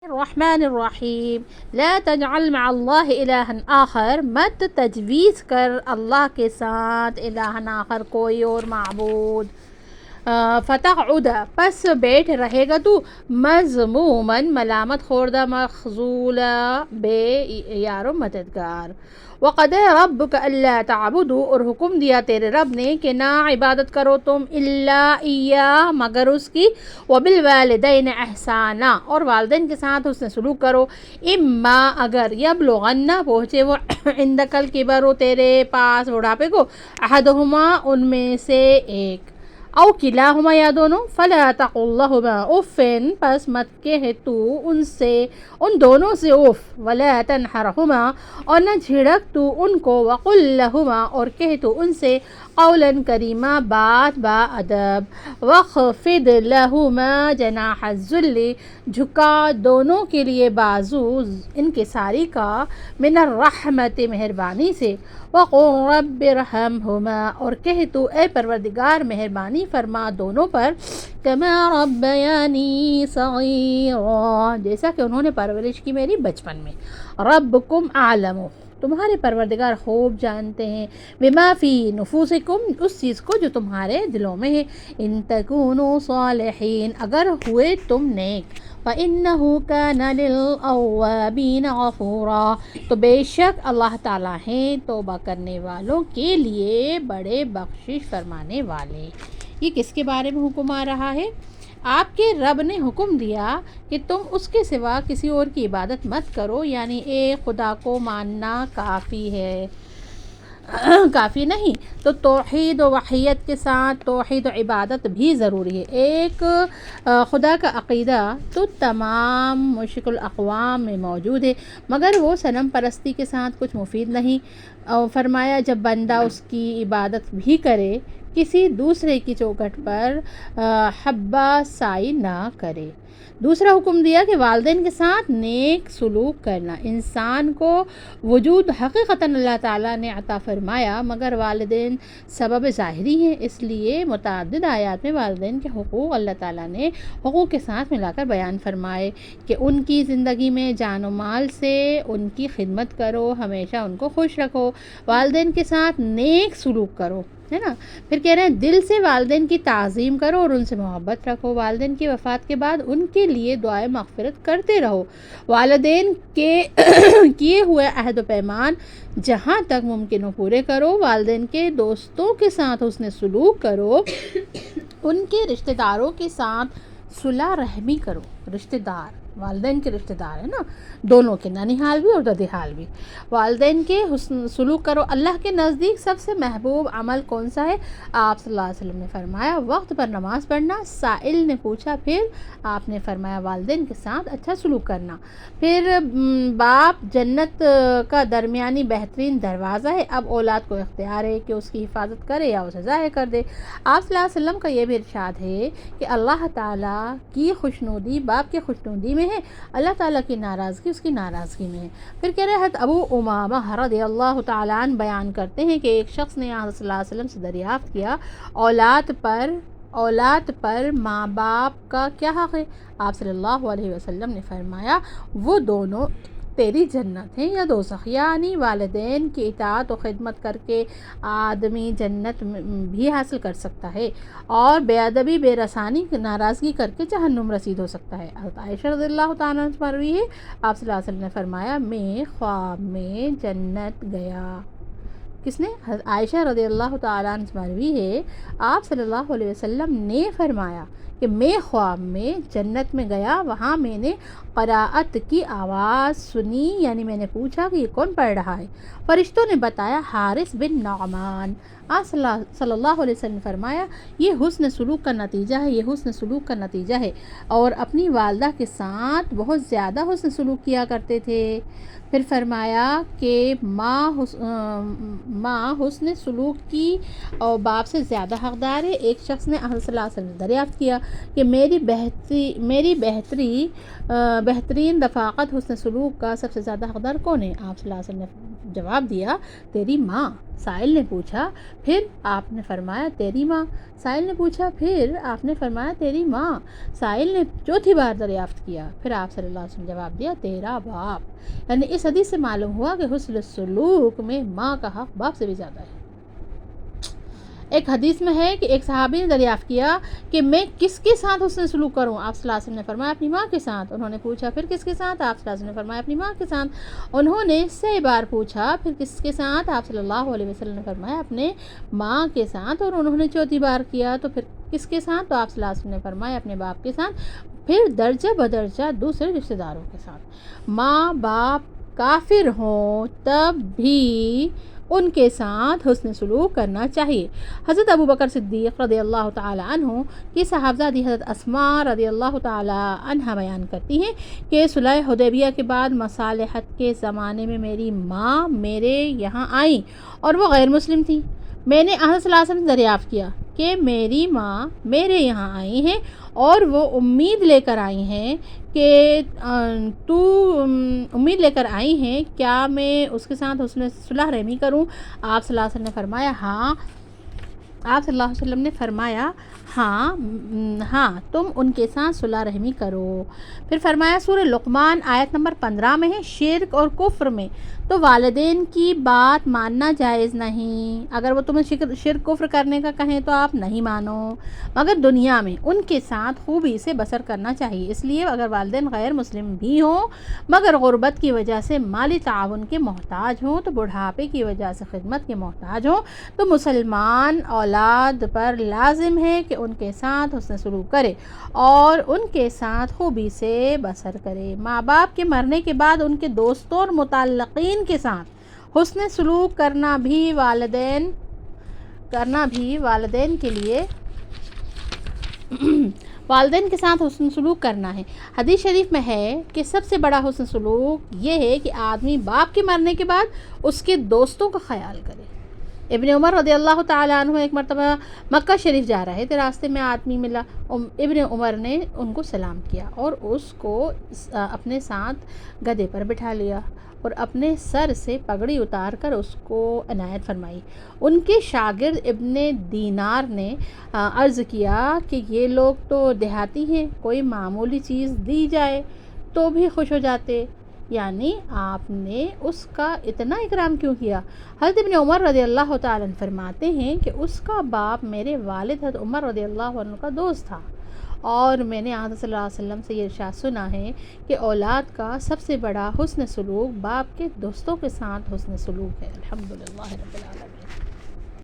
الرحمن الرحیم لا تجعل مع اللہ الہا آخر، مت تجویز کر اللہ کے ساتھ الہا آخر کوئی اور معبود، فتقعد پس بیٹھ رہے گا تو مذموماً ملامت خوردہ، مخذولا بے یار و مددگار۔ وَقَضَىٰ رَبُّكَ أَلَّا تَعْبُدُوا اور حکم دیا تیرے رب نے کہ نہ عبادت کرو تم الا ایاہ مگر اس کی، وَبِالْوَالِدَيْنِ احسانا اور والدین کے ساتھ حسن سلوک کرو، اما اگر یبلغن پہنچے وہ عندک الکبر تیرے پاس بڑھاپے کو، احدہما ان میں سے ایک، او کلاہما یا دونوں، فلا تقل لہما اف پس مت کہہ تو ان دونوں سے اف، ولا تنہرہما اور نہ جھڑک تو ان کو، وقل لہما اور کہہ تو ان سے قولا کریما بات با ادب، واخفض لہما جناح الذل جھکا دونوں کے لیے بازو انکساری کا، من الرحمت مہربانی سے، وقل رب ارحمہما اور کہہ تو اے پروردگار مہربانی فرما دونوں پر، کما ربیانی صغیرا جیسا کہ انہوں نے پرورش کی میری بچپن میں، ربکم اعلم تمہارے پروردگار خوب جانتے ہیں، بما فی نفوسکم اس چیز کو جو تمہارے دلوں میں ہے، ان تکونوا صالحین اگر ہوئے تم نیک، فإنہ کان للأوابین غفورا تو بے شک اللہ تعالیٰ ہیں توبہ کرنے والوں کے لیے بڑے بخشش فرمانے والے۔ یہ کس کے بارے میں حکم آ رہا ہے؟ آپ کے رب نے حکم دیا کہ تم اس کے سوا کسی اور کی عبادت مت کرو، یعنی ایک خدا کو ماننا کافی ہے، کافی نہیں تو توحید و وحیت کے ساتھ توحید و عبادت بھی ضروری ہے۔ ایک خدا کا عقیدہ تو تمام مشرک الاقوام میں موجود ہے، مگر وہ صنم پرستی کے ساتھ کچھ مفید نہیں۔ فرمایا جب بندہ اس کی عبادت بھی کرے کسی دوسرے کی چوکھٹ پر حبہ سائی نہ کرے۔ دوسرا حکم دیا کہ والدین کے ساتھ نیک سلوک کرنا۔ انسان کو وجود حقیقتاً اللہ تعالیٰ نے عطا فرمایا، مگر والدین سبب ظاہری ہیں، اس لیے متعدد آیات میں والدین کے حقوق اللہ تعالیٰ نے حقوق کے ساتھ ملا کر بیان فرمائے کہ ان کی زندگی میں جان و مال سے ان کی خدمت کرو، ہمیشہ ان کو خوش رکھو، والدین کے ساتھ نیک سلوک کرو، ہے نا۔ پھر کہہ رہے ہیں دل سے والدین کی تعظیم کرو اور ان سے محبت رکھو، والدین کی وفات کے بعد ان کے لیے دعائے مغفرت کرتے رہو، والدین کے کیے ہوئے عہد و پیمان جہاں تک ممکن ہو پورے کرو، والدین کے دوستوں کے ساتھ حسن سلوک کرو، ان کے رشتہ داروں کے ساتھ صلح رحمی کرو۔ رشتہ دار والدین کے رشتہ دار ہیں نا، دونوں کے، ننیحال بھی اور ددیحال بھی، والدین کے حسن سلوک کرو۔ اللہ کے نزدیک سب سے محبوب عمل کون سا ہے؟ آپ صلی اللہ علیہ وسلم نے فرمایا وقت پر نماز پڑھنا۔ سائل نے پوچھا پھر آپ نے فرمایا والدین کے ساتھ اچھا سلوک کرنا۔ پھر باپ جنت کا درمیانی بہترین دروازہ ہے، اب اولاد کو اختیار ہے کہ اس کی حفاظت کرے یا اسے ضائع کر دے۔ آپ صلی اللہ علیہ وسلم کا یہ بھی ارشاد ہے کہ اللہ تعالیٰ کی خوشنودی باپ کی خوشنودی میں ہے، اللہ تعالیٰ کی ناراضگی اس کی ناراضگی میں ہے۔ پھر کہہ رہے ہیں ابو امامہ رضی اللہ تعالیٰ عنہ بیان کرتے ہیں کہ ایک شخص نے آپ صلی اللہ علیہ وسلم سے دریافت کیا اولاد پر ماں باپ کا کیا حق ہے؟ آپ صلی اللہ علیہ وسلم نے فرمایا وہ دونوں تیری جنت ہیں یا دوزخ، یعنی والدین کی اطاعت و خدمت کر کے آدمی جنت بھی حاصل کر سکتا ہے، اور بے ادبی بے رسانی ناراضگی کر کے جہنم رسید ہو سکتا ہے۔ حضرت عائشہ رضی اللہ تعالیٰ عنہ سے مروی ہے، آپ صلی اللہ علیہ وسلم نے فرمایا میں خواب میں جنت گیا۔ کس نے؟ حضرت عائشہ رضی اللہ تعالیٰ عنہ سے مروی ہے، آپ صلی اللہ علیہ وسلم نے فرمایا کہ میں خواب میں جنت میں گیا، وہاں میں نے قراءت کی آواز سنی، یعنی میں نے پوچھا کہ یہ کون پڑھ رہا ہے؟ فرشتوں نے بتایا حارث بن نعمان۔ آپ صلی اللہ علیہ وسلم نے فرمایا یہ حسن سلوک کا نتیجہ ہے، یہ حسن سلوک کا نتیجہ ہے، اور اپنی والدہ کے ساتھ بہت زیادہ حسن سلوک کیا کرتے تھے۔ پھر فرمایا کہ ماں حسن سلوک کی اور باپ سے زیادہ حقدار ہے۔ ایک شخص نے صلی اللہ علیہ وسلم سے دریافت کیا کہ میری بہترین رفاقت حسن سلوک کا سب سے زیادہ حقدار کون ہے؟ آپ صلی اللہ علیہ وسلم نے جواب دیا تیری ماں۔ سائل نے پوچھا پھر آپ نے فرمایا تیری ماں۔ سائل نے پوچھا پھر آپ نے فرمایا تیری ماں۔ سائل نے چوتھی بار دریافت کیا، پھر آپ صلی اللہ علیہ وسلم نے جواب دیا تیرا باپ۔ یعنی اس حدیث سے معلوم ہوا کہ حسن سلوک میں ماں کا حق باپ سے بھی زیادہ ہے۔ ایک حدیث میں ہے کہ ایک صحابی نے دریافت کیا کہ میں کس کے ساتھ حسن سلوک کروں؟ آپ صلی اللہ علیہ وسلم نے فرمایا اپنی ماں کے ساتھ۔ انہوں نے پوچھا پھر کس کے ساتھ؟ آپ صلی اللہ علیہ وسلم نے فرمایا اپنی ماں کے ساتھ۔ انہوں نے 6 بار پوچھا پھر کس کے ساتھ؟ آپ صلی اللہ علیہ وسلم نے فرمایا اپنے ماں کے ساتھ۔ اور انہوں نے چوتھی بار کیا تو پھر کس کے ساتھ؟ تو آپ صلی اللہ علیہ وسلم نے فرمایا اپنے باپ کے ساتھ، پھر درجہ بدرجہ دوسرے رشتہ داروں کے ساتھ۔ ماں باپ کافر ہوں تب بھی ان کے ساتھ حسن سلوک کرنا چاہیے۔ حضرت ابو بکر صدیق رضی اللہ تعالی عنہ کی صاحبزادی حضرت اسماء رضی اللہ تعالی عنہ بیان کرتی ہیں کہ صلح حدیبیہ کے بعد مصالحت کے زمانے میں میری ماں میرے یہاں آئیں اور وہ غیر مسلم تھیں۔ میں نے آقا صلی اللہ علیہ وسلم سے دریافت کیا کہ میری ماں میرے یہاں آئی ہیں اور وہ امید لے کر آئی ہیں کہ امید لے کر آئی ہیں کیا میں اس کے ساتھ حسن صلح رحمی کروں؟ آپ صلی اللہ علیہ وسلم نے فرمایا ہاں۔ آپ صلی اللہ علیہ وسلم نے فرمایا ہاں تم ان کے ساتھ صلح رحمی کرو۔ پھر فرمایا سورہ لقمان آیت نمبر 15 میں ہے شرک اور کفر میں تو والدین کی بات ماننا جائز نہیں۔ اگر وہ تمہیں شرک کفر کرنے کا کہیں تو آپ نہیں مانو، مگر دنیا میں ان کے ساتھ خوبی سے بسر کرنا چاہیے۔ اس لیے اگر والدین غیر مسلم بھی ہوں مگر غربت کی وجہ سے مالی تعاون کے محتاج ہوں تو بڑھاپے کی وجہ سے خدمت کے محتاج ہوں تو مسلمان اولاد پر لازم ہے کہ ان کے ساتھ حسن سلوک کرے اور ان کے ساتھ خوبی سے بسر کرے۔ ماں باپ کے مرنے کے بعد ان کے دوستوں اور متعلقین کے ساتھ حسن سلوک کرنا بھی والدین کے لیے والدین کے ساتھ حسن سلوک کرنا ہے۔ حدیث شریف میں ہے کہ سب سے بڑا حسن سلوک یہ ہے کہ آدمی باپ کے مرنے کے بعد اس کے دوستوں کا خیال کرے۔ ابن عمر رضی اللہ تعالیٰ عنہ ایک مرتبہ مکہ شریف جا رہے تھے، راستے میں آدمی ملا، ابن عمر نے ان کو سلام کیا اور اس کو اپنے ساتھ گدھے پر بٹھا لیا اور اپنے سر سے پگڑی اتار کر اس کو عنایت فرمائی۔ ان کے شاگرد ابن دینار نے عرض کیا کہ یہ لوگ تو دیہاتی ہیں، کوئی معمولی چیز دی جائے تو بھی خوش ہو جاتے، یعنی آپ نے اس کا اتنا اکرام کیوں کیا؟ حضرت ابن عمر رضی اللہ تعالیٰ عنہ فرماتے ہیں کہ اس کا باپ میرے والد حضرت عمر رضی اللہ عنہ کا دوست تھا اور میں نے آقا صلی اللہ علیہ وسلم سے یہ ارشاد سنا ہے کہ اولاد کا سب سے بڑا حسن سلوک باپ کے دوستوں کے ساتھ حسن سلوک ہے۔ الحمدللہ رب العالمین۔